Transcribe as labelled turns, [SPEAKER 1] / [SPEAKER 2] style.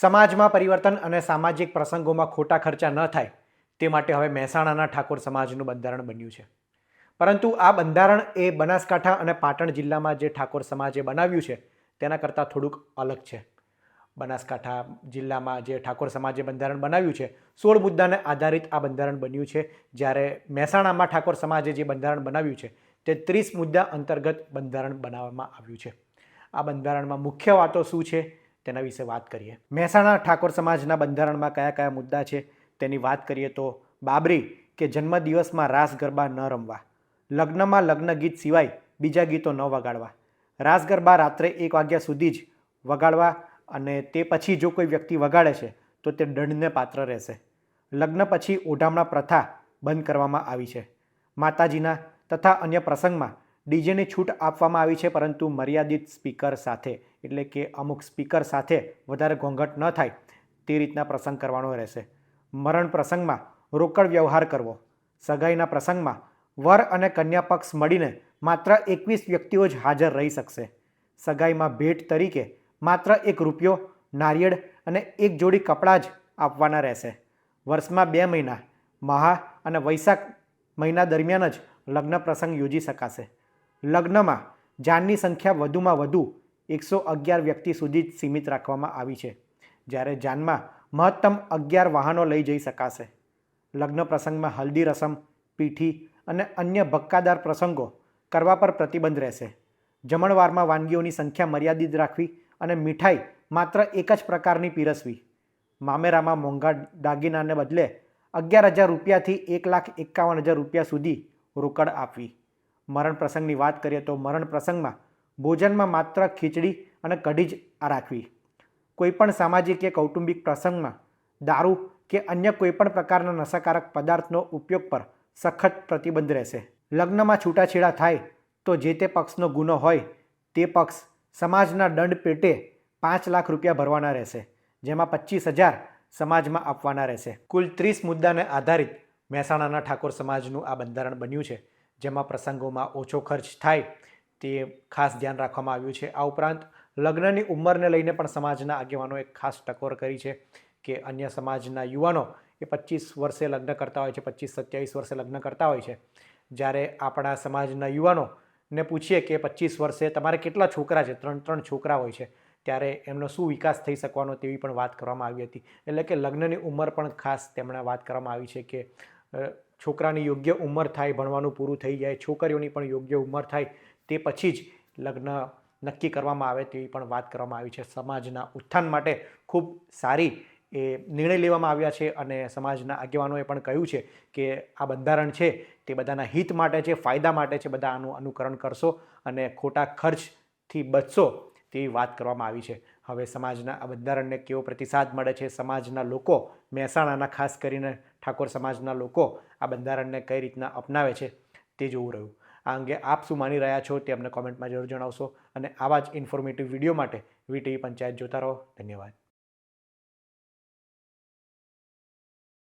[SPEAKER 1] સમાજમાં પરિવર્તન અને સામાજિક પ્રસંગોમાં ખોટા ખર્ચા ન થાય તે માટે હવે મહેસાણાના ઠાકોર સમાજનું બંધારણ બન્યું છે. પરંતુ આ બંધારણ એ બનાસકાંઠા અને પાટણ જિલ્લામાં જે ઠાકોર સમાજે બનાવ્યું છે તેના કરતાં થોડુંક અલગ છે. બનાસકાંઠા જિલ્લામાં જે ઠાકોર સમાજે બંધારણ બનાવ્યું છે 16 મુદ્દાને આધારિત આ બંધારણ બન્યું છે, જ્યારે મહેસાણામાં ઠાકોર સમાજે જે બંધારણ બનાવ્યું છે તે 30 મુદ્દા અંતર્ગત બંધારણ બનાવવામાં આવ્યું છે. આ બંધારણમાં મુખ્ય વાતો શું છે તેના વિશે વાત કરીએ. મહેસાણા ઠાકોર સમાજના બંધારણમાં કયા કયા મુદ્દા છે તેની વાત કરીએ તો બાબરી કે જન્મદિવસમાં રાસ ગરબા ન રમવા, લગ્નમાં લગ્ન ગીત સિવાય બીજા ગીતો ન વગાડવા, રાસ ગરબા રાત્રે 1 વાગ્યા સુધી જ વગાડવા અને તે પછી જો કોઈ વ્યક્તિ વગાડે છે તો તે દંડને પાત્ર રહેશે. લગ્ન પછી ઓઢામણા પ્રથા બંધ કરવામાં આવી છે. માતાજીના તથા અન્ય પ્રસંગમાં ડીજેની છૂટ આપવામાં આવી છે, પરંતુ મર્યાદિત સ્પીકર સાથે, એટલે કે અમુક સ્પીકર સાથે વધારે ઘોંઘાટ ન થાય તે રીતના પ્રસંગ કરવાનો રહેશે. મરણ પ્રસંગમાં રોકડ વ્યવહાર કરવો. સગાઈના પ્રસંગમાં વર અને કન્યા પક્ષ મળીને માત્ર 21 વ્યક્તિઓ જ હાજર રહી શકશે. સગાઈમાં ભેટ તરીકે માત્ર 1 રૂપિયો, નારિયેળ અને 1 જોડી કપડાં જ આપવાના રહેશે. વર્ષમાં 2 મહિના મહા અને વૈશાખ મહિના દરમિયાન જ લગ્ન પ્રસંગ યોજી શકાશે. લગ્નમાં જાનની સંખ્યા વધુમાં વધુ 111 વ્યક્તિ સુધી જ સીમિત રાખવામાં આવી છે, જ્યારે જાનમાં મહત્તમ 11 વાહનો લઈ જઈ શકાશે. લગ્ન પ્રસંગમાં હલ્દી રસમ, પીઠી અને અન્ય ભક્કાદાર પ્રસંગો કરવા પર પ્રતિબંધ રહેશે. જમણવારમાં વાનગીઓની સંખ્યા મર્યાદિત રાખવી અને મીઠાઈ માત્ર એક જ પ્રકારની પીરસવી. મામેરામાં મોંઘા દાગીનાને બદલે 11,000 રૂપિયાથી 1,51,000 રૂપિયા સુધી રોકડ આપવી. મરણ પ્રસંગની વાત કરીએ તો મરણ પ્રસંગમાં ભોજનમાં માત્ર ખીચડી અને કઢી જ રાખવી. કોઈપણ સામાજિક કે કૌટુંબિક પ્રસંગમાં દારૂ કે અન્ય કોઈપણ પ્રકારના નશાકારક પદાર્થનો ઉપયોગ પર સખત પ્રતિબંધ રહેશે. લગ્નમાં છૂટાછેડા થાય તો જે તે પક્ષનો ગુનો હોય તે પક્ષ સમાજના દંડ પેટે 5 લાખ રૂપિયા ભરવાના રહેશે, જેમાં 25,000 સમાજમાં આપવાના રહેશે. કુલ 30 મુદ્દાને આધારિત મહેસાણાના ઠાકોર સમાજનું આ બંધારણ બન્યું છે, જેમાં પ્રસંગોમાં ઓછો ખર્ચ થાય તે ખાસ ધ્યાન રાખવામાં આવ્યું છે. આ ઉપરાંત લગ્નની ઉંમરને લઈને પણ સમાજના આગેવાનોએ ખાસ ટકોર કરી છે કે અન્ય સમાજના યુવાનો એ 25 વર્ષે લગ્ન કરતા હોય છે, 25-27 વર્ષે લગ્ન કરતા હોય છે, જ્યારે આપણા સમાજના યુવાનોને પૂછીએ કે 25 વર્ષે તમારે કેટલા છોકરા છે, 3 છોકરા હોય છે, ત્યારે એમનો શું વિકાસ થઈ શકવાનો તેવી પણ વાત કરવામાં આવી હતી. એટલે કે લગ્નની ઉંમર પણ ખાસ તેમણે વાત કરવામાં આવી છે કે છોકરાની યોગ્ય ઉંમર થાય, ભણવાનું પૂરું થઈ જાય, છોકરીઓની પણ યોગ્ય ઉંમર થાય તે પછી જ લગ્ન નક્કી કરવામાં આવે તેવી પણ વાત કરવામાં આવી છે. સમાજના ઉત્થાન માટે ખૂબ સારી એ નિર્ણય લેવામાં આવ્યા છે અને સમાજના આગેવાનોએ પણ કહ્યું છે કે આ બંધારણ છે તે બધાના હિત માટે છે, ફાયદા માટે છે. બધા આનું અનુકરણ કરશો અને ખોટા ખર્ચથી બચશો તેવી વાત કરવામાં આવી છે. હવે સમાજના આ બંધારણને કેવો પ્રતિસાદ મળે છે, સમાજના લોકો, મહેસાણાના ખાસ કરીને ઠાકોર સમાજના લોકો આ બંધારણને કઈ રીતના અપનાવે છે તે જોવું રહ્યું. આ અંગે આપ શું માની રહ્યા છો તે અમને કોમેન્ટમાં જરૂર જણાવશો અને આવા જ ઇન્ફોર્મેટિવ વિડીયો માટે વીટીવી પંચાયત જોતા રહો. ધન્યવાદ.